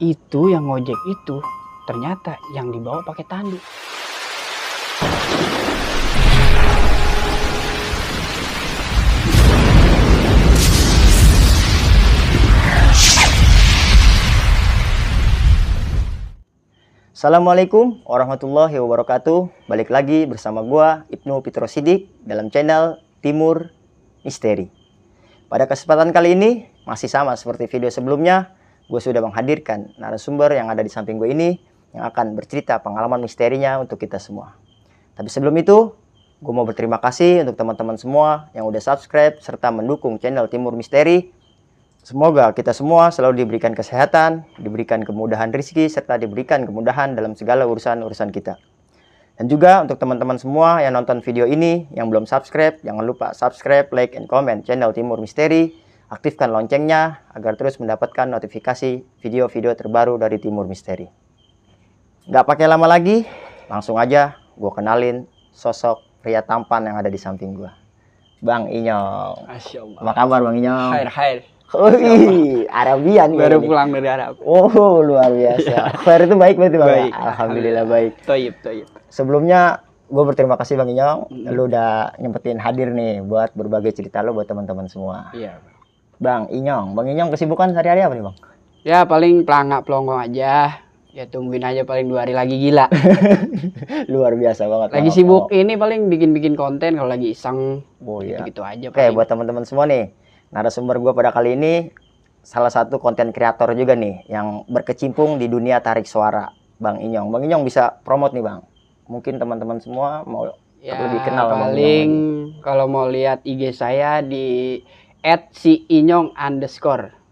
Itu yang ngojek itu ternyata yang dibawa pakai tanduk. Assalamualaikum warahmatullahi wabarakatuh. Balik lagi bersama gua Ibnu Fitro Sidik dalam channel Timur Misteri. Pada kesempatan kali ini masih sama seperti video sebelumnya, gue sudah menghadirkan narasumber yang ada di samping gue ini yang akan bercerita pengalaman misterinya untuk kita semua. Tapi sebelum itu, gue mau berterima kasih untuk teman-teman semua yang udah subscribe serta mendukung channel Timur Misteri. Semoga kita semua selalu diberikan kesehatan, diberikan kemudahan rezeki, serta diberikan kemudahan dalam segala urusan-urusan kita. Dan juga untuk teman-teman semua yang nonton video ini, yang belum subscribe, jangan lupa subscribe, like, and comment channel Timur Misteri. Aktifkan loncengnya agar terus mendapatkan notifikasi video-video terbaru dari Timur Misteri. Nggak pakai lama lagi, langsung aja gue kenalin sosok pria tampan yang ada di samping gue. Bang Inyong. Masya Allah. Apa kabar Bang Inyong? Khair. Wih, Arabian Baru ini. pulang dari Arab. Oh, luar biasa. Khair itu baik berarti Bang? Baik. Alhamdulillah baik. Toyib. Sebelumnya gue berterima kasih Bang Inyong, lu udah nyempetin hadir nih buat berbagi cerita lu buat teman-teman semua. Iya. Bang Inyong kesibukan sehari-hari apa nih Bang? Ya paling pelangak pelongo aja. Ya tungguin aja paling 2 hari lagi gila. Luar biasa banget. Lagi Bang. sibuk ini paling bikin konten kalau lagi iseng. Oh iya. Gitu aja Oke, paling. buat teman-teman semua nih, narasumber gue pada kali ini salah satu konten kreator juga nih yang berkecimpung di dunia tarik suara, Bang Inyong. Bang Inyong bisa promote nih Bang. Mungkin teman-teman semua mau Ya, lebih kenal sama Bang paling Inyong. kalau mau lihat IG saya di @siinyong_.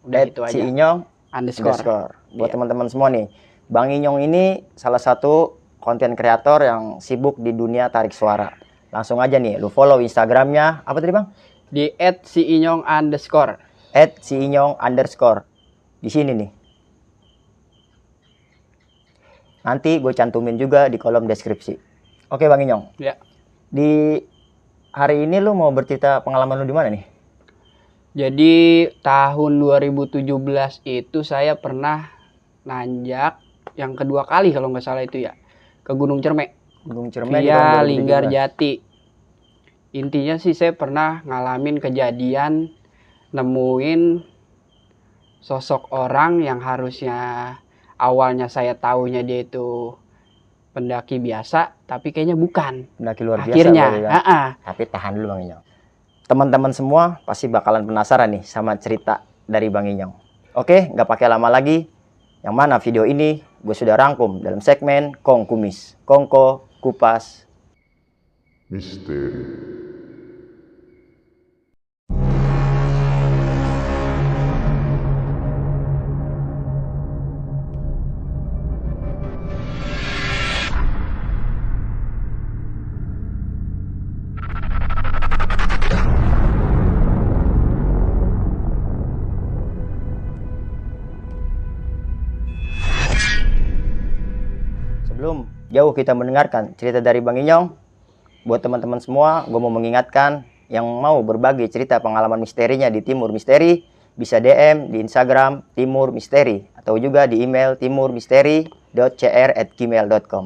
Udah gitu aja. @siinyong_. Underscore. Buat Iya. teman-teman semua nih, Bang Inyong ini salah satu konten kreator yang sibuk di dunia tarik suara. Langsung aja nih, lu follow Instagramnya apa tadi Bang? Di @siinyong_. @siinyong_. Di sini nih. Nanti gue cantumin juga di kolom deskripsi. Oke Bang Inyong. Ya. Di hari ini lu mau bercerita pengalaman lu di mana nih? Jadi tahun 2017 itu saya pernah nanjak yang kedua kali kalau nggak salah itu ya ke Gunung Cermek Gunung Cermek di via tahun 2017. Linggarjati. Intinya sih saya pernah ngalamin kejadian nemuin sosok orang yang harusnya awalnya saya taunya dia itu pendaki biasa, tapi kayaknya bukan. Pendaki luar biasa. Akhirnya, berarti, Bang. ha-ha. Tapi tahan dulu Bang Inyong. Teman-teman semua pasti bakalan penasaran nih sama cerita dari Bang Inyong. Oke, nggak pakai lama lagi. Yang mana video ini gue sudah rangkum dalam segmen Kong Kumis. Kongko Kupas Misteri. Sebelum jauh kita mendengarkan cerita dari Bang Inyong, buat teman-teman semua, gue mau mengingatkan yang mau berbagi cerita pengalaman misterinya di Timur Misteri, bisa DM di Instagram Timur Misteri atau juga di email timurmisteri.cr@gmail.com.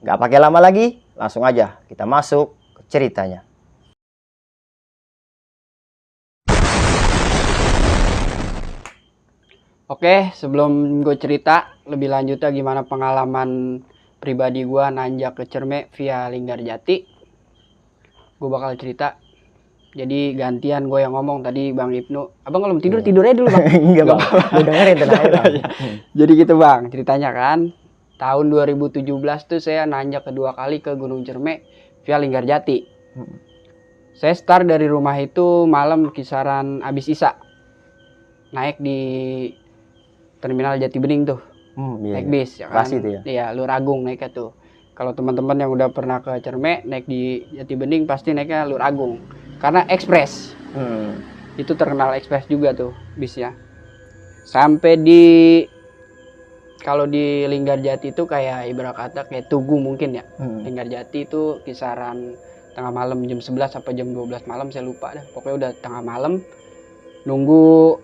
Gak pakai lama lagi, langsung aja kita masuk ke ceritanya. Oke, sebelum gue cerita lebih lanjutnya gimana pengalaman pribadi gue nanjak ke Cermek via Linggarjati, gue bakal cerita. Jadi gantian gue yang ngomong tadi Bang Ibnu. Abang kalau mau tidur, tidur aja dulu Bang. Enggak Bang, gue dengerin tenang aja Bang. Jadi gitu Bang, ceritanya kan. Tahun 2017 tuh saya nanjak kedua kali ke Gunung Cermek via Linggarjati. Saya start dari rumah itu malam kisaran abis Isya. Naik di Terminal Jati Bening tuh. Iya, Naik bis ya kan. Pasti itu ya. Iya, Lur Agung naiknya tuh. Kalau teman-teman yang udah pernah ke Cermek naik di Jati Bening pasti naiknya Lur Agung. Karena ekspres. Itu terkenal ekspres juga tuh bisnya. Sampai di kalau di Linggarjati itu kayak ibarat kata kayak Tugu mungkin ya. Linggarjati itu kisaran tengah malam jam 11 sampai jam 12 malam saya lupa dah. Pokoknya udah tengah malam nunggu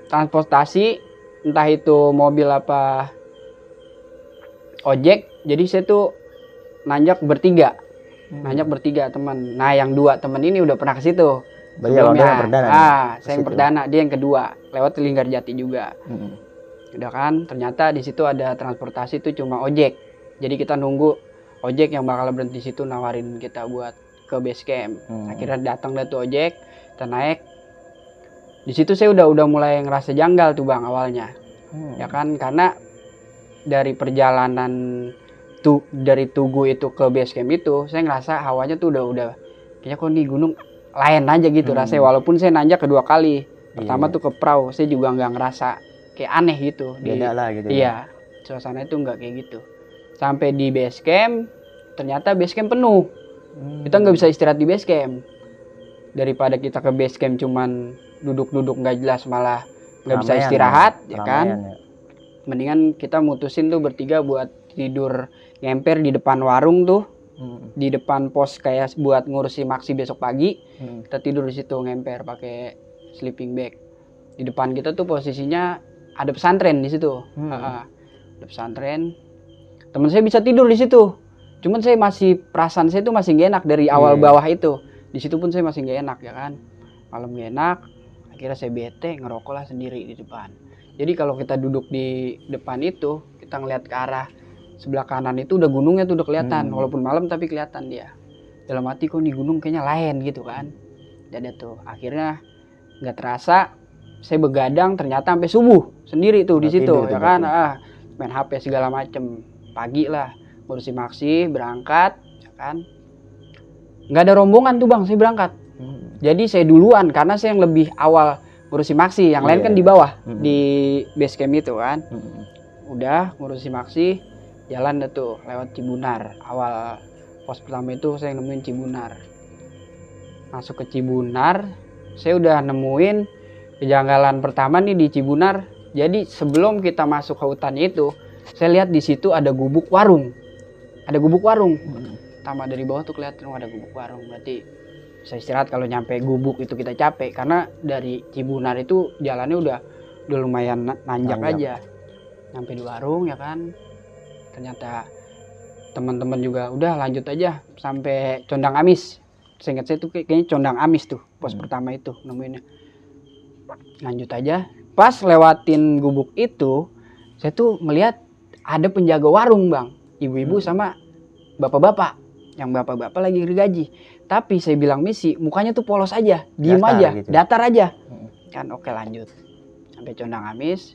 transportasi entah itu mobil apa ojek. Jadi saya tuh nanjak bertiga teman. Nah yang 2 teman ini udah pernah ke situ. Berarti abang yang perdana nih, Saya yang perdana, dia yang kedua, lewat Linggarjati juga. Udah kan, ternyata di situ ada transportasi tuh cuma ojek. Jadi kita nunggu ojek yang bakal berhenti situ nawarin kita buat ke base camp. Akhirnya datang dah tuh ojek, kita naik. Di situ saya udah mulai ngerasa janggal tuh bang awalnya. Ya kan, karena dari perjalanan dari Tugu itu ke base camp itu, saya ngerasa hawanya tuh udah kayaknya kok nih gunung lain aja gitu rasanya. Walaupun saya nanjak kedua kali. Pertama tuh ke perahu, saya juga nggak ngerasa kayak aneh gitu. Beda lah gitu. Iya, suasana itu nggak kayak gitu. Sampai di base camp, ternyata base camp penuh. Kita nggak bisa istirahat di base camp. Daripada kita ke base camp cuman duduk-duduk nggak jelas, malah nggak bisa istirahat, ya kan? Mendingan kita mutusin tuh bertiga buat tidur ngemper di depan warung tuh. Di depan pos kayak buat ngurusi maksi besok pagi. Kita tidur di situ ngemper pakai sleeping bag. Di depan kita tuh posisinya ada pesantren di situ. Ada pesantren. Teman saya bisa tidur di situ. Cuman saya perasaan saya tuh masih gak enak dari awal bawah itu. Di situ pun saya masih gak enak ya kan. Malam gak enak. Akhirnya saya bete, ngerokok lah sendiri di depan. Jadi kalau kita duduk di depan itu, kita ngeliat ke arah sebelah kanan itu udah gunungnya tuh udah kelihatan. Walaupun malam tapi kelihatan dia. Dalam hati kok di gunung kayaknya lain gitu kan. Jadi tuh akhirnya nggak terasa saya begadang ternyata sampai subuh sendiri tuh di situ ya kan. Main HP segala macem. Pagi lah ngurusi maksi, berangkat ya kan. Nggak ada rombongan tuh bang, saya berangkat. Jadi saya duluan karena saya yang lebih awal ngurusi maksi, yang lain kan di bawah di base camp itu kan. Udah ngurusi maksi, jalan deh tuh lewat Cibunar. Awal pos pertama itu saya nemuin Cibunar. Masuk ke Cibunar, saya udah nemuin kejanggalan pertama nih di Cibunar. Jadi sebelum kita masuk ke hutannya itu, saya lihat di situ ada gubuk warung. Ada gubuk warung. Pertama dari bawah tuh kelihatan ada gubuk warung. Berarti bisa istirahat kalau nyampe gubuk itu kita capek. Karena dari Cibunar itu jalannya udah lumayan nanjak aja. Nyampe di warung ya kan. Ternyata teman-teman juga udah lanjut aja sampai Condang Amis. Seingat saya tuh kayaknya Condang Amis tuh pos pertama itu nemuinnya. Lanjut aja. Pas lewatin gubuk itu, saya tuh melihat ada penjaga warung bang. Ibu-ibu sama bapak-bapak. Yang bapak-bapak lagi gergaji. Tapi saya bilang misi, mukanya tuh polos aja. Diem datar aja, gitu. Datar aja. Kan oke lanjut. Sampai Condang Amis.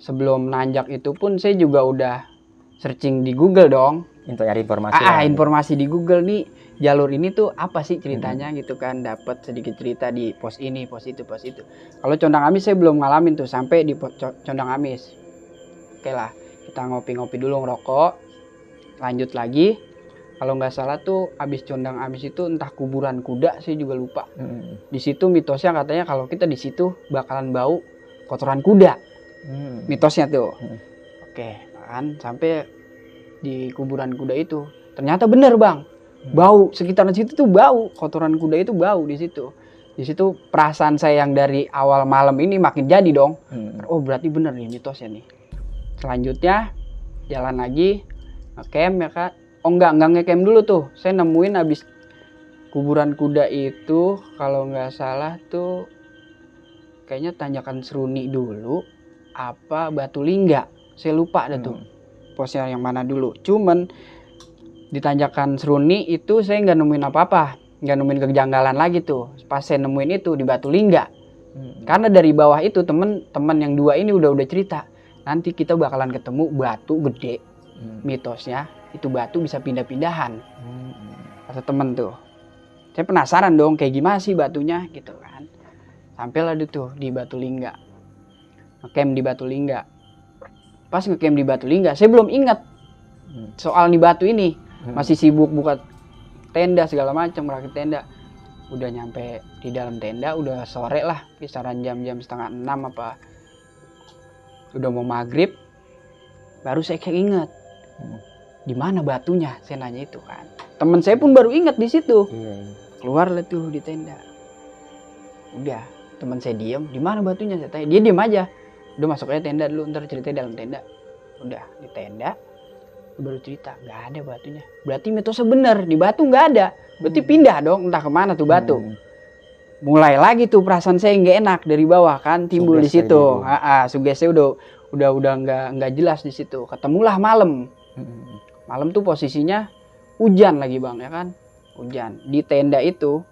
Sebelum nanjak itu pun saya juga udah searching di Google dong. Untuk nyari informasi. Informasi di Google nih, jalur ini tuh apa sih ceritanya gitu kan. Dapat sedikit cerita di pos ini, pos itu, pos itu. Kalau Condang Amis saya belum ngalamin tuh sampai di Condang Amis. Oke lah, kita ngopi-ngopi dulu ngerokok. Lanjut lagi. Kalau nggak salah tuh abis Condang Amis itu entah kuburan kuda, saya juga lupa. Di situ mitosnya katanya kalau kita di situ bakalan bau kotoran kuda. Mitosnya tuh. Oke, kan sampai di kuburan kuda itu ternyata bener bang, bau sekitaran situ tuh bau kotoran kuda itu bau di situ. Di situ perasaan saya yang dari awal malam ini makin jadi dong. Oh berarti bener nih mitosnya nih. Selanjutnya jalan lagi ngecamp ya kak. Oh enggak ngecamp dulu tuh. Saya nemuin abis kuburan kuda itu kalau nggak salah tuh kayaknya tanjakan Seruni dulu apa Batu Lingga. Saya lupa dah tuh posnya yang mana dulu. Cuman di tanjakan Seruni itu saya nggak nemuin apa-apa, nggak nemuin kejanggalan lagi tuh. Pas saya nemuin itu di Batu Lingga. Karena dari bawah itu teman-teman yang 2 ini udah cerita. Nanti kita bakalan ketemu batu gede. Mitosnya itu batu bisa pindah-pindahan. Kata temen tuh. Saya penasaran dong kayak gimana sih batunya gitu kan. Sampailah tuh di Batu Lingga. Ngecamp di Batu Lingga. Pas ngecamp di Batu Lingga, saya belum ingat soal nih batu ini. Masih sibuk buka tenda segala macam, rakit tenda. Udah nyampe di dalam tenda, udah sore lah, kisaran jam-jam 5:30 apa. Udah mau maghrib, baru saya kayak ingat. Di mana batunya? Saya nanya itu kan. Temen saya pun baru ingat di situ. Keluar lah tuh di tenda. Udah, teman saya diem. Di mana batunya? Saya tanya. Dia diem aja. udah masuk aja tenda dulu, ntar ceritanya dalam tenda. Udah di tenda baru cerita, nggak ada batunya. Berarti mitosnya bener, di batu nggak ada. Berarti pindah dong, entah kemana tuh batu. Mulai lagi tuh perasaan saya nggak enak dari bawah kan, timbul di situ. Sugesti udah nggak jelas di situ. Ketemulah malam. Malam tuh posisinya hujan lagi bang, ya kan? Hujan. Di tenda itu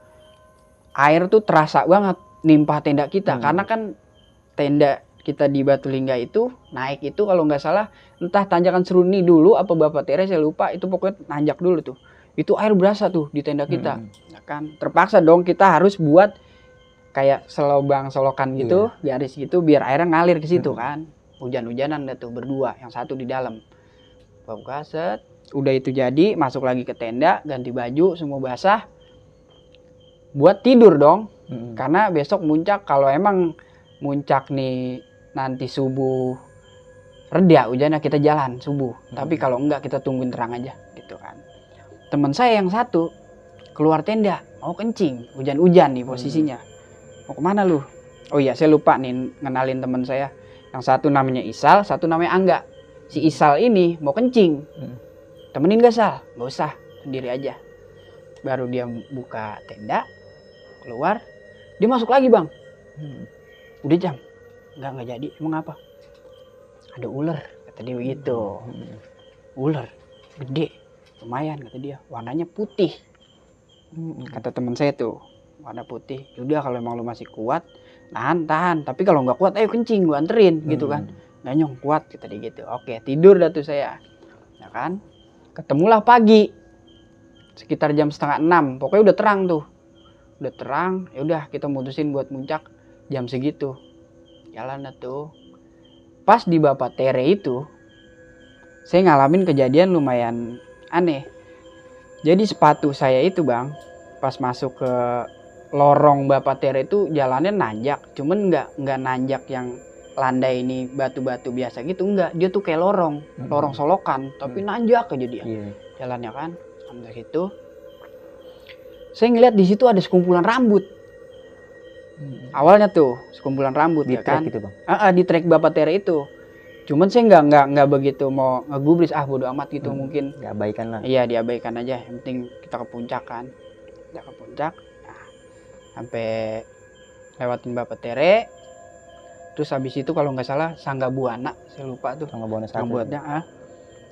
air tuh terasa banget nimpah tenda kita, karena kan tenda kita di Batu Lingga itu naik itu kalau nggak salah entah tanjakan Seruni dulu apa Bapak Tere saya lupa, itu pokoknya nanjak dulu tuh. Itu air berasa tuh di tenda kita. Ya kan? Terpaksa dong kita harus buat kayak selobang solokan gitu, garis gitu biar airnya ngalir ke situ kan. Hujan-hujanan dah tuh berdua, yang satu di dalam. Buka set, udah itu jadi, masuk lagi ke tenda, ganti baju, semua basah. Buat tidur dong. Karena besok muncak, kalau emang muncak nih nanti subuh reda hujannya kita jalan subuh. Tapi kalau enggak kita tungguin terang aja gitu kan. Teman saya yang satu keluar tenda mau kencing, hujan-hujan nih posisinya. Mau kemana lu? Oh iya saya lupa nih ngenalin teman saya. Yang satu namanya Isal, satu namanya Angga. Si Isal ini mau kencing. Temenin gak Sal? Gak usah, sendiri aja. Baru dia buka tenda, keluar, dia masuk lagi bang. Udah jam, nggak jadi. Emang apa? Ada ular, kata dia begitu. Ular, gede, lumayan kata dia. Warnanya putih. Kata teman saya tuh, warna putih. Udah kalau emang lu masih kuat, tahan. Tapi kalau nggak kuat, ayo kencing, gua anterin, gitu kan. Nggak nyong kuat, kata dia gitu. Oke, tidur dah tuh saya, ya kan. Ketemulah pagi, sekitar jam 5:30. Pokoknya udah terang tuh, udah terang. Ya udah kita mutusin buat muncak jam segitu. Jalan dah tuh. Pas di Bapak Tere itu, saya ngalamin kejadian lumayan aneh. Jadi sepatu saya itu bang, pas masuk ke lorong Bapak Tere itu jalannya nanjak, cuman nggak nanjak yang landai ini batu-batu biasa gitu, enggak. Dia tuh kayak lorong solokan, tapi nanjak aja dia. Jalannya kan, sampai situ. Saya ngeliat di situ ada sekumpulan rambut. Awalnya tuh sekumpulan rambut di ya kan. Gitu, bang? Di trek Bapak Tere itu. Cuman saya nggak begitu mau ngegubris, bodo amat gitu mungkin. Diabaikan lah. Iya diabaikan aja. Yang penting kita ke puncak kan. Kita ke puncak. Nah, sampai lewatin Bapak Tere. Terus habis itu kalau nggak salah Sangga Buana, saya lupa tuh. Sangga Buana satu.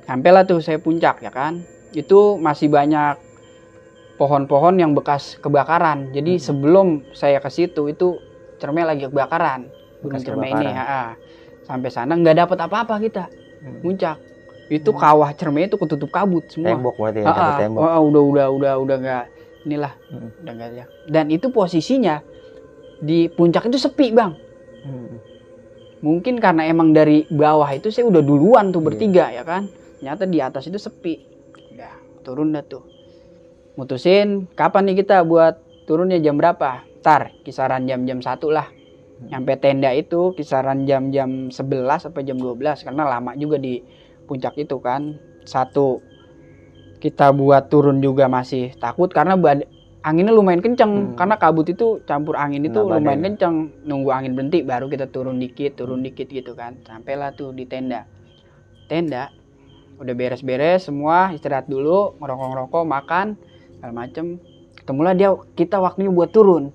Sampailah tuh saya puncak ya kan. Itu masih banyak pohon-pohon yang bekas kebakaran. Jadi sebelum saya ke situ itu Cerme lagi kebakaran. Gunung Cerme ini. Sampai sana nggak dapat apa-apa kita. Muncak. Itu kawah Cerme itu ketutup kabut semua. Tembok berarti ya, tembok. Udah nggak inilah. Udah nggak ya. Dan itu posisinya di puncak itu sepi bang. Mungkin karena emang dari bawah itu saya udah duluan tuh bertiga ya kan. Ternyata di atas itu sepi. Udah turun dah tuh. Mutusin kapan nih kita buat turunnya jam berapa? Kisaran jam-jam 1 lah. Nyampe tenda itu kisaran jam-jam 11 sampai jam 12 karena lama juga di puncak itu kan. Satu kita buat turun juga masih takut karena anginnya lumayan kenceng, karena kabut itu campur angin itu lumayan kenceng. Nunggu angin berhenti baru kita turun dikit gitu kan. Sampailah tuh di tenda. Udah beres-beres semua, istirahat dulu, ngerokok-ngerokok, makan segala macem. Ketemulah kita waktunya buat turun.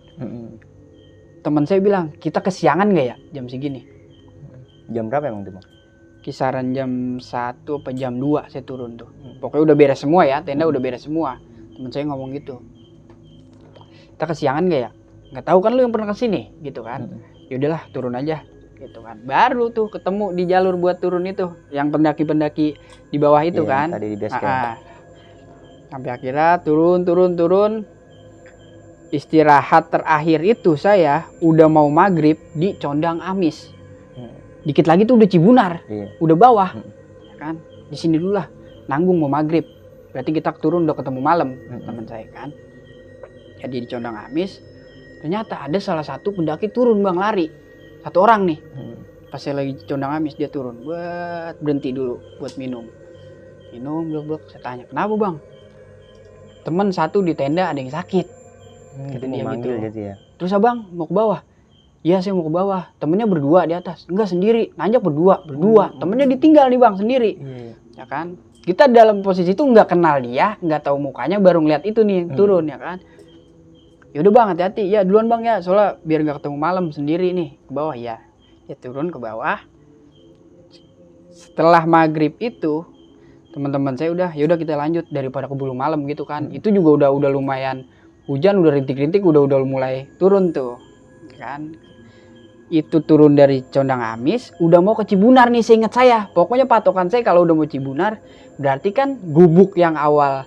Teman saya bilang, kita kesiangan gak ya jam segini? Jam berapa emang tuh bang? Kisaran jam 1 apa jam 2 saya turun tuh. Pokoknya udah beres semua ya, tenda udah beres semua. Teman saya ngomong gitu. Kita kesiangan gak ya? Nggak tahu kan lu yang pernah kesini gitu kan. Ya udahlah turun aja gitu kan. Baru tuh ketemu di jalur buat turun itu yang pendaki-pendaki di bawah itu kan. Tadi di base camp. Sampai akhirnya turun. Istirahat terakhir itu saya udah mau maghrib di Condang Amis. Dikit lagi tuh udah Cibunar. Udah bawah. Ya kan? Di sini dulu lah. Nanggung mau maghrib. Berarti kita turun udah ketemu malam teman saya kan. Jadi di Condang Amis, ternyata ada salah satu pendaki turun bang, lari. Satu orang nih. Pas saya lagi di Condang Amis dia turun, buat berhenti dulu buat minum. Blok-blok. Saya tanya, kenapa bang? Temen satu di tenda ada yang sakit. Kata dia gitu. Ya. Terus abang mau ke bawah? Iya saya mau ke bawah, temennya berdua di atas. Enggak sendiri, nanjak berdua. Temennya ditinggal nih bang sendiri. Ya kan, kita dalam posisi itu nggak kenal dia, nggak tahu mukanya, baru ngeliat itu nih turun ya kan. Yaudah bang, hati-hati. Ya duluan bang ya, soalnya biar nggak ketemu malam sendiri nih ke bawah ya. Ya turun ke bawah. Setelah maghrib itu teman-teman saya udah, yaudah kita lanjut daripada keburu malam gitu kan. Itu juga udah lumayan hujan, udah rintik-rintik, udah mulai turun tuh kan. Itu turun dari Condang Amis, udah mau ke Cibunar nih, seingat saya. Pokoknya patokan saya kalau udah mau Cibunar, berarti kan gubuk yang awal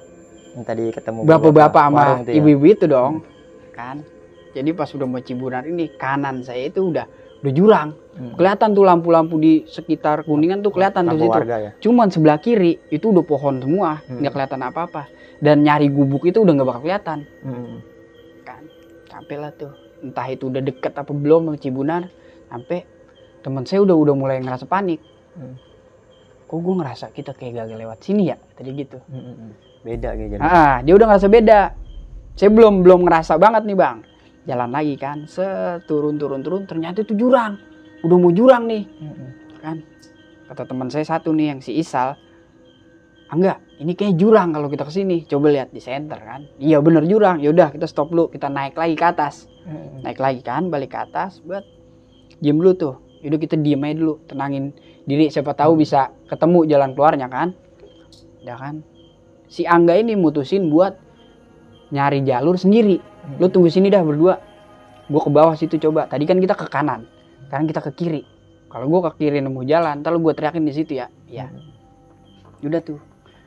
yang tadi ketemu bapak-bapak sama ya? ibu-ibu itu dong, kan. Jadi pas udah mau Cibunar ini, kanan saya itu udah jurang. Kelihatan tuh lampu-lampu di sekitar Kuningan tuh kelihatan tuh situ. Ya? Cuman sebelah kiri itu udah pohon semua, nggak kelihatan apa-apa. Dan nyari gubuk itu udah nggak bakal kelihatan. Kan, sampailah tuh. Entah itu udah deket apa belum sama Cibunar, sampai teman saya udah mulai ngerasa panik. Kok gue ngerasa kita kayak gagal lewat sini ya, tadi gitu. Beda kayak jadi. Dia udah ngerasa beda. Saya belum ngerasa banget nih bang. Jalan lagi kan, turun, ternyata itu jurang. Udah mau jurang nih, kan? Kata teman saya satu nih yang si Isal, enggak, ini kayak jurang kalau kita kesini. Coba lihat di center kan. Iya bener jurang. Yaudah kita stop dulu, kita naik lagi ke atas. Naik lagi kan, balik ke atas, buat diem dulu tuh. Yaudah kita diem aja dulu, tenangin diri, siapa tahu bisa ketemu jalan keluarnya kan. Udah kan, si Angga ini mutusin buat nyari jalur sendiri. Lu tunggu sini dah berdua, gue ke bawah situ coba. Tadi kan kita ke kanan, sekarang kita ke kiri. Kalau gue ke kiri nemu jalan, ntar lu gue teriakin di situ ya. Ya, udah tuh,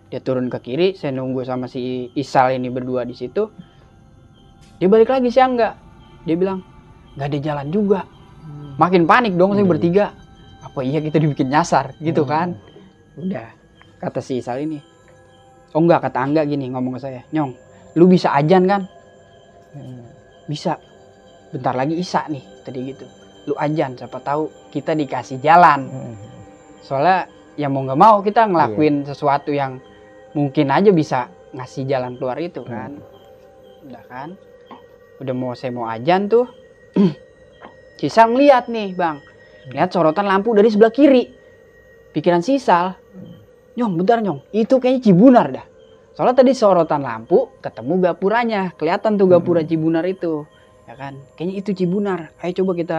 dia turun ke kiri, saya nunggu sama si Isal ini berdua di situ. Dia balik lagi si Angga. Dia bilang, nggak ada jalan juga. Makin panik dong saya bertiga. Apa iya kita dibikin nyasar gitu kan? Udah, kata si Isal ini. Oh enggak, kata Angga gini ngomong ke saya. Nyong, lu bisa ajan kan? Bisa. Bentar lagi Isya nih, tadi gitu. Lu ajan, siapa tahu kita dikasih jalan. Soalnya ya mau nggak mau kita ngelakuin sesuatu yang mungkin aja bisa ngasih jalan keluar itu kan. Udah kan? Udah saya mau ajan tuh. Sisal ngeliat nih bang, lihat sorotan lampu dari sebelah kiri. Pikiran Sisal, Nyong bentar Nyong, itu kayaknya Cibunar dah. Soalnya tadi sorotan lampu ketemu gapuranya, kelihatan tuh gapura Cibunar itu, ya kan? Kayaknya itu Cibunar. Ayo coba kita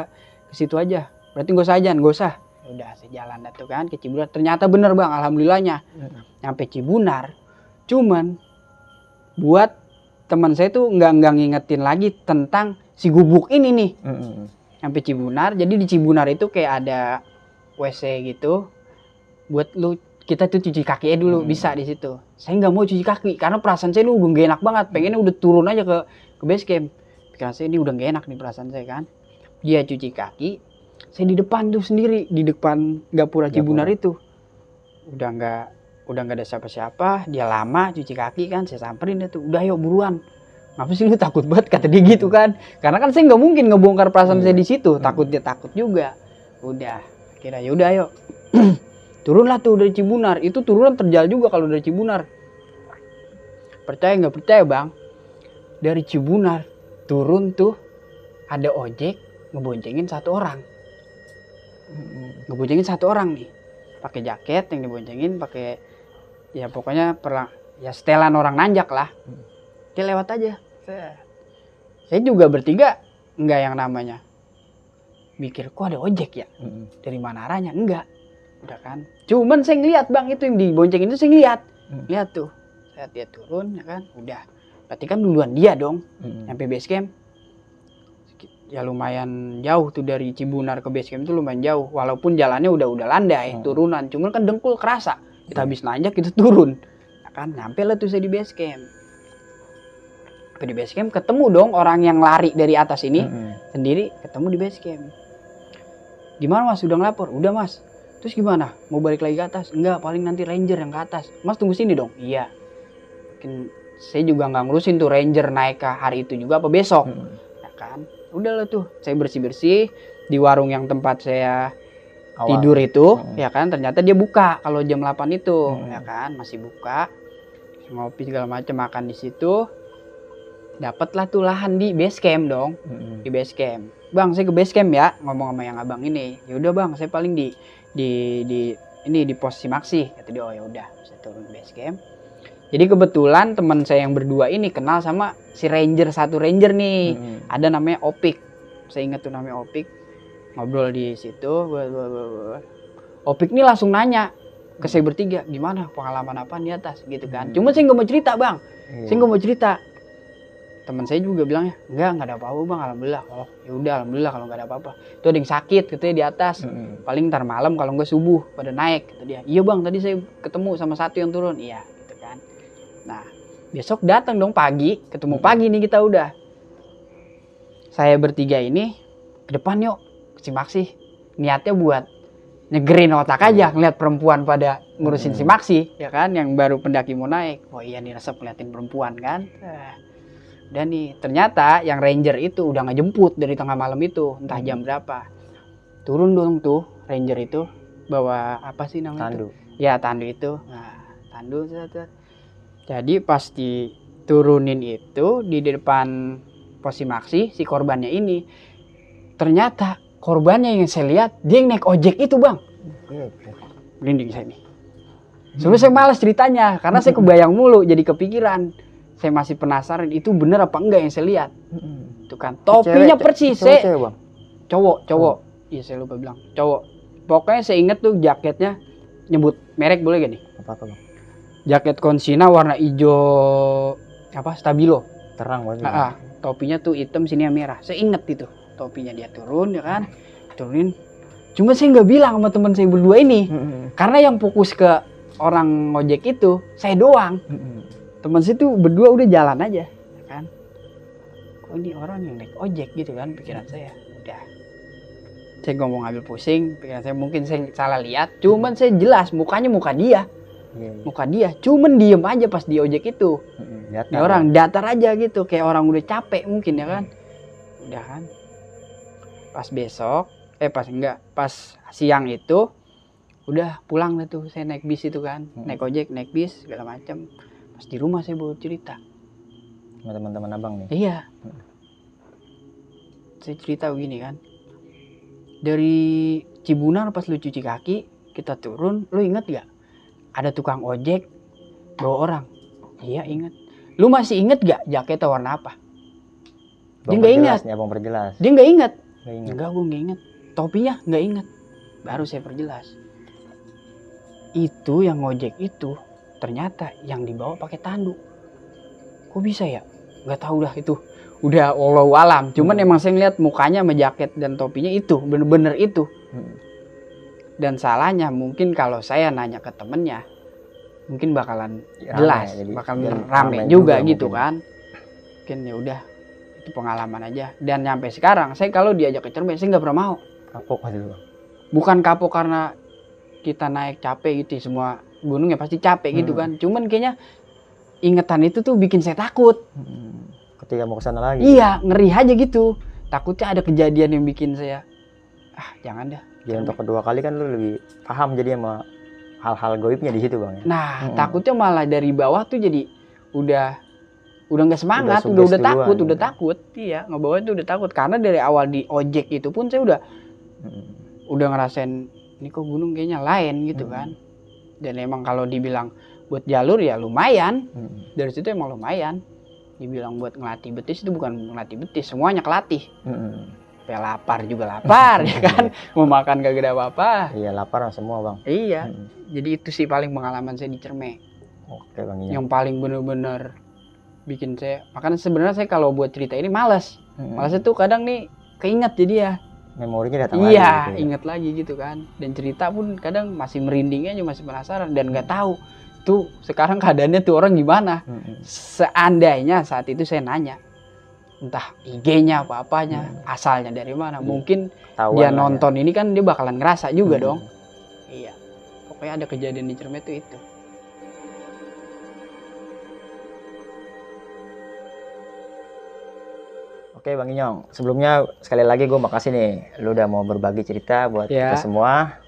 ke situ aja. Berarti gak usah ajan, gak usah. Udah sejalan dah tuh kan ke Cibunar. Ternyata bener bang, alhamdulillahnya. Nyampe Cibunar, cuman buat teman saya tuh nggak ngingetin lagi tentang si gubuk ini nih. Sampai Cibunar, jadi di Cibunar itu kayak ada WC gitu buat lu kita tuh cuci kaki dulu bisa di situ. Saya nggak mau cuci kaki karena perasaan saya udah gak enak banget, pengennya udah turun aja ke base camp. Pikiran saya ini udah gak enak nih perasaan saya kan. Dia cuci kaki, saya di depan tuh sendiri, di depan gapura Cibunar itu. Udah nggak ada siapa-siapa, dia lama cuci kaki kan, saya samperin dia tuh, udah yuk buruan. Ngapa sih lu takut banget, kata dia gitu kan. Karena kan saya nggak mungkin ngebongkar perasaan saya di situ, takut dia takut juga. Udah, akhirnya yaudah yuk. Turunlah tuh dari Cibunar, itu turunan terjal juga kalau dari Cibunar. Percaya nggak percaya bang, dari Cibunar turun tuh ada ojek ngeboncengin satu orang. Ngeboncengin satu orang nih, pakai jaket yang diboncengin, pakai ya pokoknya ya setelan orang nanjak lah. Dia lewat aja. Saya juga bertiga enggak yang namanya mikir kok ada ojek ya, dari mana arahnya, enggak. Udah kan, cuman saya ngeliat bang, itu yang diboncengin itu saya ngeliat. Lihat tuh, saya dia turun ya kan, udah berarti kan duluan dia dong. Sampai base camp ya lumayan jauh tuh, dari Cibunar ke base camp itu lumayan jauh, walaupun jalannya udah landai turunan, cuman kan dengkul kerasa. Kita habis nanjak kita turun ya kan, nyampe lah tuh saya di base camp. Di base camp ketemu dong orang yang lari dari atas ini sendiri, ketemu di base camp. Gimana mas, udah ngelapor? Udah mas. Terus gimana, mau balik lagi ke atas? Enggak, paling nanti ranger yang ke atas. Mas tunggu sini dong. Iya, mungkin saya juga nggak ngurusin tuh ranger naik ke hari itu juga apa besok ya kan. Udah lah tuh saya bersih di warung yang tempat saya tidur itu ya kan. Ternyata dia buka kalau jam 8 itu ya kan, masih buka. Ngopi segala macam, makan di situ. Dapatlah tuh lahan di base camp dong. Di base camp Bang saya ke base camp ya, ngomong sama yang abang ini. Ya udah bang, saya paling di pos Simaksi, kata dia. Oh ya udah, saya turun base camp. Jadi kebetulan teman saya yang berdua ini kenal sama si satu ranger nih. Ada namanya Opik. Saya ingat tuh namanya Opik. Ngobrol di situ. Opik nih langsung nanya ke saya bertiga, gimana pengalaman apa di atas gitu kan. Cuma saya nggak mau cerita bang. Saya nggak mau cerita. Teman saya juga bilangnya, enggak ada apa-apa bang, alhamdulillah. Oh ya udah, alhamdulillah kalau nggak ada apa-apa. Itu ada yang sakit katanya di atas. Paling ntar malam kalau nggak subuh pada naik, kata dia. Iya bang, tadi saya ketemu sama satu yang turun. Iya gitu kan. Nah besok datang dong pagi, ketemu pagi nih kita udah. Saya bertiga ini ke depan yuk, ke Simaksi. Niatnya buat nyegerin otak aja, ngeliat perempuan pada ngurusin Simaksi, ya kan, yang baru pendaki mau naik. Oh iya nih, resep ngeliatin perempuan kan. Dan nih ternyata yang ranger itu udah ngejemput dari tengah malam itu, entah jam berapa. Turun dong tuh ranger itu bawa apa sih namanya? Tandu. Ya tandu itu. Nah tandu. Jadi pas diturunin itu di depan pos Simaksi, si korbannya ini ternyata korbannya yang saya lihat dia yang naik ojek itu bang. Merinding saya nih. Sebenarnya saya malas ceritanya karena saya kebayang mulu, jadi kepikiran. Saya masih penasaran itu bener apa enggak yang saya lihat. Itu kan topinya persis. Cowok. Iya saya lupa bilang cowok. Pokoknya saya inget tuh jaketnya, nyebut merek boleh gak nih? Apa bang? Jaket Consina warna hijau apa stabilo. Terang banget. Topinya tuh hitam sini yang merah. Saya inget itu topinya, dia turun ya kan, turunin. Cuma saya nggak bilang sama teman saya berdua ini, karena yang fokus ke orang ngojek itu saya doang. Teman saya tuh berdua udah jalan aja, ya kan. Kok ini orang yang naik ojek gitu kan, pikiran saya. Udah, saya ngomong ambil pusing, pikiran saya mungkin saya salah lihat. Cuman saya jelas mukanya muka dia, muka dia. Cuman diem aja pas di ojek itu. Ini orang datar aja gitu, kayak orang udah capek mungkin ya kan. Udah kan. Pas besok, pas siang itu udah pulang lah tuh, saya naik bis itu kan, naik ojek, naik bis segala macam. Pas di rumah saya bawa cerita sama teman-teman abang nih. Iya. Saya cerita begini kan, dari Cibunar pas lu cuci kaki kita turun, lu inget gak ada tukang ojek bawa orang? Iya inget. Lu masih inget gak jaketnya warna apa? Dia nggak ingat. Abang perjelas. Dia nggak ingat. Enggak, gue nggak inget. Topinya nggak inget. Baru saya perjelas. Itu yang ngojek itu ternyata yang dibawa pakai tandu. Kok bisa ya? Nggak tahu dah itu. Udah wallahu alam. Cuman emang saya ngeliat mukanya sama jaket dan topinya itu bener-bener itu. Dan salahnya mungkin kalau saya nanya ke temennya, mungkin bakalan jelas, bakalan rame juga gitu kan. Mungkin ya udah. Pengalaman aja. Dan nyampe sekarang saya kalau diajak ke Cermek saya nggak pernah mau. Kapok aja bang. Bukan kapok karena kita naik capek gitu, semua gunungnya pasti capek gitu kan. Cuman kayaknya ingetan itu tuh bikin saya takut. Ketika mau kesana lagi. Iya, ngeri aja gitu. Takutnya ada kejadian yang bikin saya jangan dah. Ya untuk kedua kali kan lu lebih paham jadi sama hal-hal goibnya di situ bang. Nah takutnya malah dari bawah tuh jadi udah nggak semangat, udah takut, iya ngebawa itu udah takut karena dari awal di ojek itu pun saya udah ngerasain ini kok gunung kayaknya lain gitu kan. Dan emang kalau dibilang buat jalur ya lumayan, dari situ emang lumayan. Dibilang buat ngelatih betis itu bukan ngelatih betis, semuanya kelatih. Kayak lapar juga lapar ya kan, mau makan gak ada apa-apa. Iya lapar semua bang. Iya, jadi itu sih paling pengalaman saya di Cermek. Oke bang. Yang paling bener-bener bikin saya, makanya sebenarnya saya kalau buat cerita ini malas itu kadang nih keinget jadi ya memorinya datang lagi gitu ya. inget lagi gitu kan, dan cerita pun kadang masih merinding aja, masih penasaran dan nggak tahu tuh sekarang keadaannya tuh orang gimana. Seandainya saat itu saya nanya entah IG-nya apa-apanya, asalnya dari mana, mungkin dia nonton ini kan dia bakalan ngerasa juga dong. Iya, pokoknya ada kejadian di Cermet itu. Oke Bang Inyong, sebelumnya sekali lagi gue makasih nih, lu udah mau berbagi cerita buat kita semua.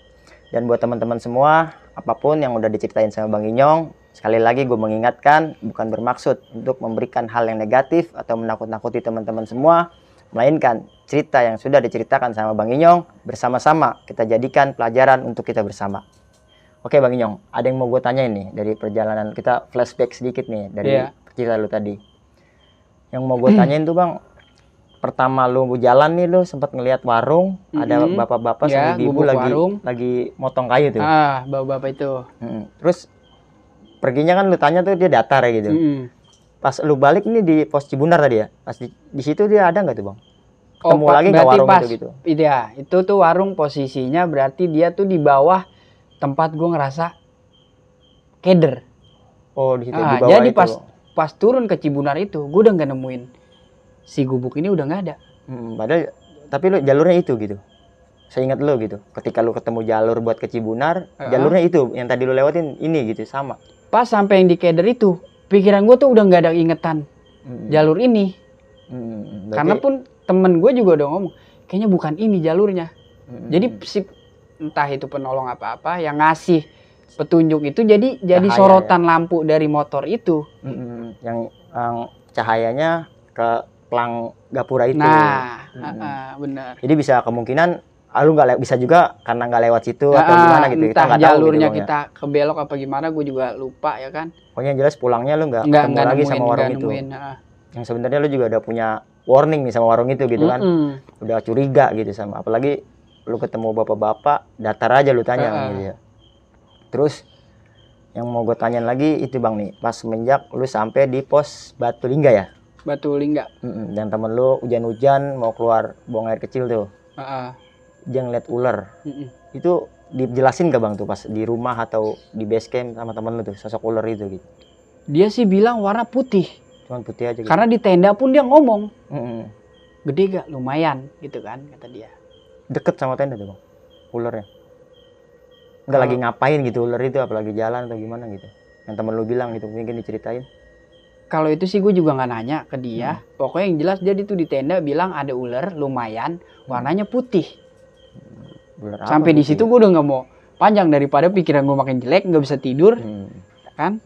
Dan buat teman-teman semua, apapun yang udah diceritain sama Bang Inyong, sekali lagi gue mengingatkan, bukan bermaksud untuk memberikan hal yang negatif atau menakut-nakuti teman-teman semua, melainkan cerita yang sudah diceritakan sama Bang Inyong bersama-sama kita jadikan pelajaran untuk kita bersama. Oke Bang Inyong, ada yang mau gue tanya nih dari perjalanan kita, flashback sedikit nih dari cerita lu tadi. Yang mau gue tanyain tuh Bang, pertama lu jalan nih lu sempat ngelihat warung, ada bapak-bapak sama ibu lagi motong kayu tuh. Bapak-bapak itu. Terus perginya kan lu tanya tuh dia datar ya gitu. Pas lu balik nih di pos Cibunar tadi ya, pas di situ dia ada nggak tuh Bang? Ketemu lagi nggak warung itu gitu? Iya, itu tuh warung posisinya berarti dia tuh di bawah tempat gue ngerasa keder. Oh di situ di bawah jadi itu. pas turun ke Cibunar itu, gue udah nggak nemuin si gubuk ini, udah nggak ada. Padahal tapi lu jalurnya itu gitu. Saya ingat lu gitu. Ketika lu ketemu jalur buat ke Cibunar, jalurnya itu yang tadi lu lewatin ini gitu sama. Pas sampai yang di keder itu, pikiran gue tuh udah nggak ada ingetan jalur ini. Karena pun temen gue juga udah ngomong, kayaknya bukan ini jalurnya. Jadi si entah itu penolong apa-apa yang ngasih petunjuk itu jadi cahaya, sorotan lampu dari motor itu. Yang cahayanya ke pelang gapura itu. Nah, benar. Jadi bisa kemungkinan lu nggak bisa juga karena nggak lewat situ atau gimana gitu. Entah kita jalurnya gitu, kita kebelok apa gimana, gue juga lupa ya kan. Pokoknya jelas pulangnya lu nggak ketemu lagi sama warung itu. Yang sebenarnya lu juga udah punya warning nih sama warung itu gitu kan. Udah curiga gitu sama, apalagi lu ketemu bapak-bapak, datar aja lu tanya gitu ya. Terus yang mau gue tanyain lagi itu Bang nih, pas semenjak lu sampai di pos Batu Lingga ya? Batu Lingga. Dan temen lu hujan-hujan mau keluar buang air kecil tuh. Dia ngeliat ular. Itu dijelasin gak Bang tuh pas di rumah atau di base camp sama temen lu tuh sosok ular itu gitu? Dia sih bilang warna putih. Cuman putih aja gitu. Karena di tenda pun dia ngomong. Gede gak? Lumayan gitu kan kata dia. Deket sama tenda tuh Bang ularnya? Nggak lagi ngapain gitu ular itu, apalagi jalan atau gimana gitu yang temen lu bilang gitu, mungkin diceritain. Kalau itu sih gue juga nggak nanya ke dia. Pokoknya yang jelas dia itu di tenda bilang ada ular lumayan, warnanya putih. Sampai di situ gue udah nggak mau panjang, daripada pikiran gue makin jelek, nggak bisa tidur. Kan?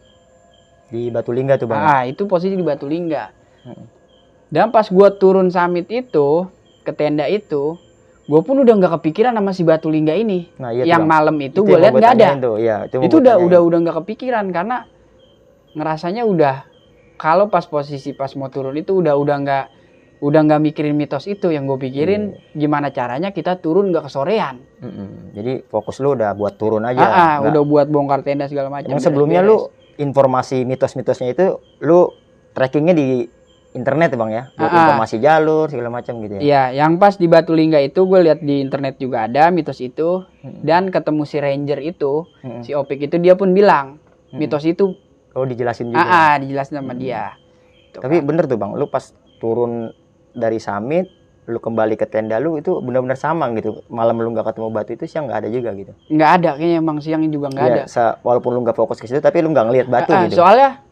Di Batu Lingga tuh Bang. Itu posisi di Batu Lingga. Dan pas gue turun summit itu ke tenda itu, gue pun udah nggak kepikiran sama si Batu Lingga ini. Nah, iya yang malam itu gue lihat nggak ada. Itu udah nggak kepikiran karena ngerasanya udah, kalau pas posisi pas mau turun itu udah nggak mikirin mitos itu. Yang gue pikirin gimana caranya kita turun nggak kesorean. Jadi fokus lu udah buat turun aja. Udah buat bongkar tenda segala macam. Yang sebelumnya lu informasi mitos-mitosnya itu lu trackingnya di internet ya Bang ya, buat informasi jalur segala macam gitu ya. Iya, yang pas di Batu Lingga itu gue lihat di internet juga ada mitos itu. Dan ketemu si ranger itu, si Opik itu, dia pun bilang mitos itu. Oh dijelasin juga. Dijelasin sama dia. Tapi bener tuh Bang, lu pas turun dari summit, lu kembali ke tenda lu itu benar-benar sama gitu. Malam lu nggak ketemu batu itu, siang nggak ada juga gitu. Nggak ada, kayaknya emang siang juga nggak ada. Walaupun lu nggak fokus ke situ, tapi lu nggak ngelihat batu gitu. Soalnya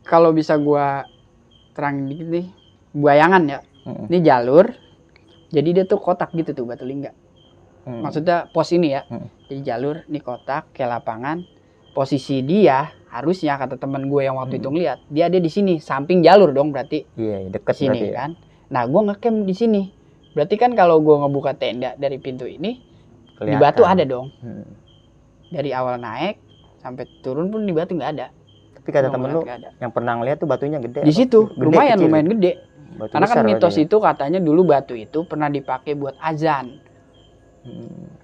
kalau bisa gua terang dikit nih, bayangan ya. Ini jalur, jadi dia tuh kotak gitu tuh Batu Lingga. Maksudnya pos ini ya. Jadi jalur, ini kotak kayak lapangan. Posisi dia harusnya kata teman gue yang waktu itu ngeliat, dia ada di sini, samping jalur dong berarti. Iya, deket sini berarti kan. Nah, gue ngecamp di sini. Berarti kan kalau gue ngebuka tenda dari pintu ini, kelihatan. Di batu ada dong. Dari awal naik sampai turun pun di batu nggak ada. Tapi kata temen lu yang pernah ngeliat tuh batunya gede. Di situ lumayan gede. Batu karena kan mitos itu katanya dulu batu itu pernah dipakai buat azan.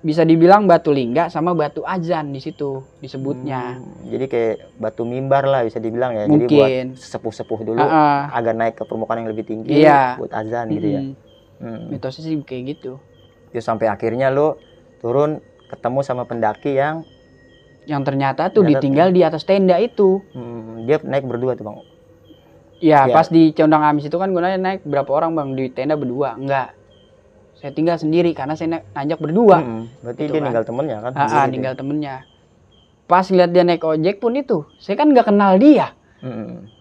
Bisa dibilang Batu Lingga sama batu azan di situ disebutnya. Jadi kayak batu mimbar lah bisa dibilang ya. Mungkin. Jadi buat sepuh-sepuh dulu agar naik ke permukaan yang lebih tinggi buat azan gitu ya. Mitosnya sih kayak gitu. Terus sampai akhirnya lu turun ketemu sama pendaki yang ternyata tuh ditinggal di atas tenda itu. Dia naik berdua tuh Bang. Iya, pas di Condang Amis itu kan gue nanya naik berapa orang Bang, di tenda berdua. Enggak. Saya tinggal sendiri karena saya nanjak berdua. Berarti gitu dia kan. Ninggal temennya kan? Ninggal temennya. Pas lihat dia naik ojek pun itu, saya kan nggak kenal dia.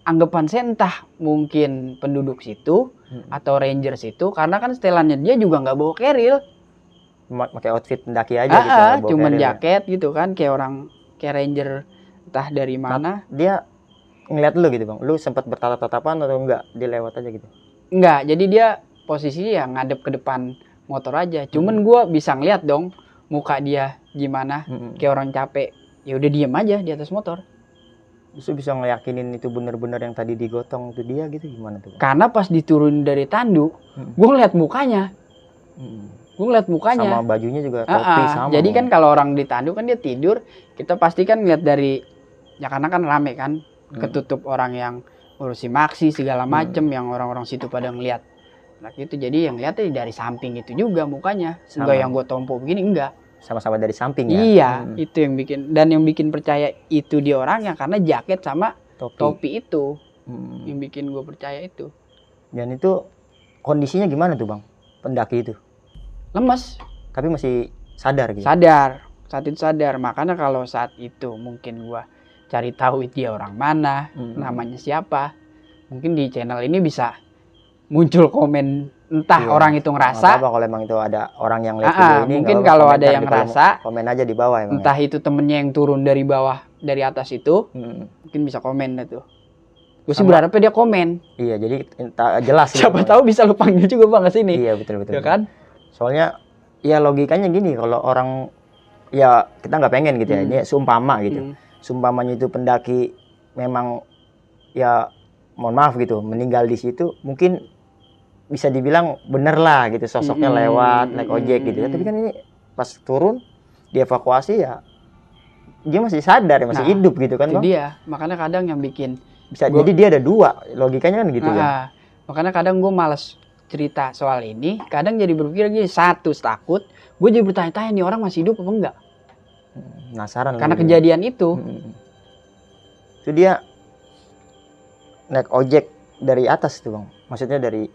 Anggapan saya entah mungkin penduduk situ atau ranger situ, karena kan setelannya dia juga nggak bawa keril. Pakai outfit pendaki aja gitu. Cuman jaket gitu kan, kayak ranger entah dari mana. Dia ngeliat lu gitu Bang, lu sempat bertatap-tatapan atau enggak? Dia lewat aja gitu? Enggak, jadi dia posisi ya ngadep ke depan motor aja. Cuman gue bisa ngeliat dong muka dia gimana, kayak orang capek. Ya udah diem aja di atas motor. Justru bisa ngeyakinin itu bener-bener yang tadi digotong itu dia gitu, gimana tuh? Karena pas diturunin dari tanduk, gue ngeliat mukanya. Gue ngeliat mukanya. Sama bajunya juga topi sama. Jadi kan kalau orang di tanduk kan dia tidur, kita pasti kan ngeliat dari, ya karena kan rame kan, ketutup orang yang ngurusi maksi segala macem, yang orang-orang situ pada ngeliat. Nah gitu, jadi yang lihatnya dari samping itu juga mukanya. Enggak yang gue tompo begini, enggak. Sama-sama dari samping ya? Iya, itu yang bikin. Dan yang bikin percaya itu dia orangnya karena jaket sama topi itu. Yang bikin gue percaya itu. Dan itu kondisinya gimana tuh bang? Pendaki itu? Lemes. Tapi masih sadar gitu? Sadar. Saat itu sadar. Makanya kalau saat itu mungkin gue cari tahu dia orang mana, namanya siapa. Mungkin di channel ini bisa muncul komen entah orang itu ngerasa. Apa kalau emang itu ada orang yang lihat video ini, mungkin kalau ada yang ngerasa, komen aja di bawah emang. Entah itu temennya yang turun dari bawah, dari atas itu, mungkin bisa komen itu. Gue sih berharapnya dia komen. Iya, jadi jelas. Siapa tahu bisa lu panggil juga bang ke sini. Iya betul. Ya kan? Soalnya ya logikanya gini, kalau orang ya kita nggak pengen gitu ya, ini seumpama gitu. Seumpamanya itu pendaki memang ya mohon maaf gitu meninggal di situ, mungkin bisa dibilang bener lah gitu, sosoknya lewat naik ojek gitu ya. Tapi kan ini pas turun dievakuasi ya dia masih sadar, masih hidup gitu kan itu bang. Dia makanya kadang yang bikin bisa jadi dia ada dua, logikanya kan gitu ya. Makanya kadang gue malas cerita soal ini, kadang jadi berpikir gini, satu takut, gue jadi bertanya-tanya nih orang masih hidup apa enggak. Penasaran karena kejadian itu. Itu dia naik ojek dari atas tuh bang, maksudnya dari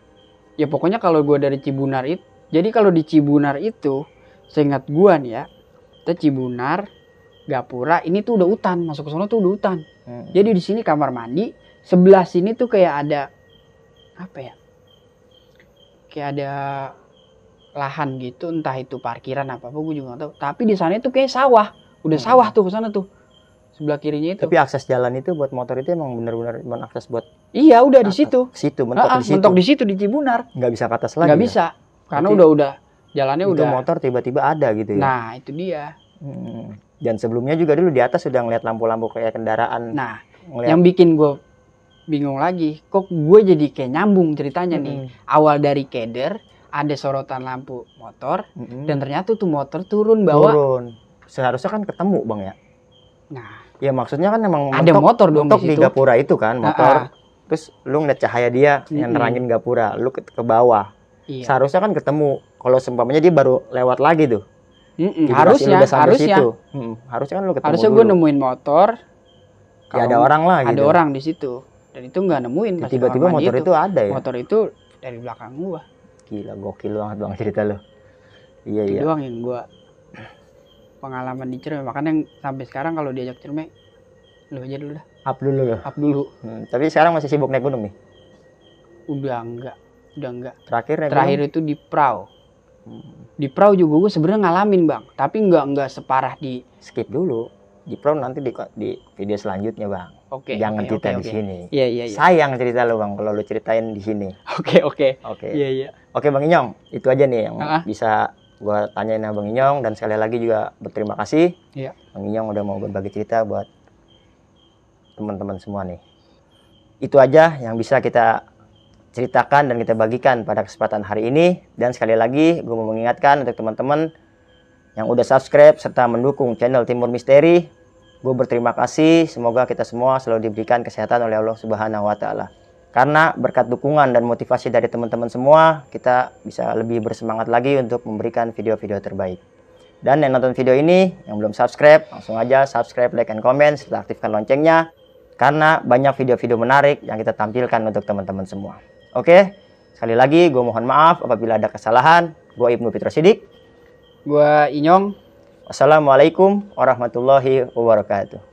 ya pokoknya kalau gue dari Cibunar itu, jadi kalau di Cibunar itu seingat gue nih ya, kita Cibunar, Gapura, ini tuh udah hutan, masuk ke sana tuh udah hutan. Jadi di sini kamar mandi, sebelah sini tuh kayak ada apa ya, kayak ada lahan gitu, entah itu parkiran apa gue juga nggak tahu. Tapi di sana itu kayak sawah, udah sawah tuh ke sana tuh. Sebelah kirinya itu. Tapi akses jalan itu buat motor itu emang benar-benar akses buat. Iya, udah di situ. Situ mentok di situ. Mentok di situ di Cibunar. Nggak bisa ke atas lagi. Nggak bisa. Karena udah jalannya itu udah. Motor tiba-tiba ada gitu ya. Nah, itu dia. Dan sebelumnya juga dulu di atas sudah ngeliat lampu-lampu kayak kendaraan. Nah, yang bikin gue bingung lagi, kok gue jadi kayak nyambung ceritanya nih. Awal dari keder, ada sorotan lampu motor, dan ternyata tuh motor turun bawa. Seharusnya kan ketemu bang ya. Nah, ya maksudnya kan emang ada motor dong di Gapura itu kan motor. Terus lu ngeliat cahaya dia yang nerangin Gapura, lu ke bawah. Iya. Seharusnya kan ketemu. Kalau seumpamanya dia baru lewat lagi tuh. Harusnya harusnya kan lu ketemu. Harusnya gue nemuin motor. Ya ada orang lah gitu. Ada orang di situ. Dan itu nggak nemuin. Tiba-tiba motor itu ada ya. Motor itu dari belakang gua. Gila, gokil banget bang cerita lu. Iya. Itu doang yang gua pengalaman di Ciremai. Makanya yang sampai sekarang kalau diajak Ciremai, lu aja dulu dah. Up dulu. Tapi sekarang masih sibuk naik gunung nih? Udah enggak. Terakhir itu di Prau. Di Prau juga gue sebenarnya ngalamin bang, tapi enggak separah di. Skip dulu. Di Prau nanti di video selanjutnya bang. Oke. Jangan cerita di sini. Iya. Sayang cerita lu bang kalau lu ceritain di sini. Oke. Iya. Oke bang Inyong, itu aja nih yang bisa gua tanyain sama Bang Inyong, dan sekali lagi juga berterima kasih. Iya. Bang Inyong udah mau berbagi cerita buat teman-teman semua nih. Itu aja yang bisa kita ceritakan dan kita bagikan pada kesempatan hari ini. Dan sekali lagi gue mau mengingatkan untuk teman-teman yang udah subscribe serta mendukung channel Timur Misteri, gue berterima kasih. Semoga kita semua selalu diberikan kesehatan oleh Allah Subhanahu wa Ta'ala. Karena berkat dukungan dan motivasi dari teman-teman semua, kita bisa lebih bersemangat lagi untuk memberikan video-video terbaik. Dan yang nonton video ini, yang belum subscribe, langsung aja subscribe, like, and comment, serta aktifkan loncengnya. Karena banyak video-video menarik yang kita tampilkan untuk teman-teman semua. Oke, sekali lagi gue mohon maaf apabila ada kesalahan. Gue Ibnu Fitro Siddiq. Gue Inyong. Wassalamualaikum warahmatullahi wabarakatuh.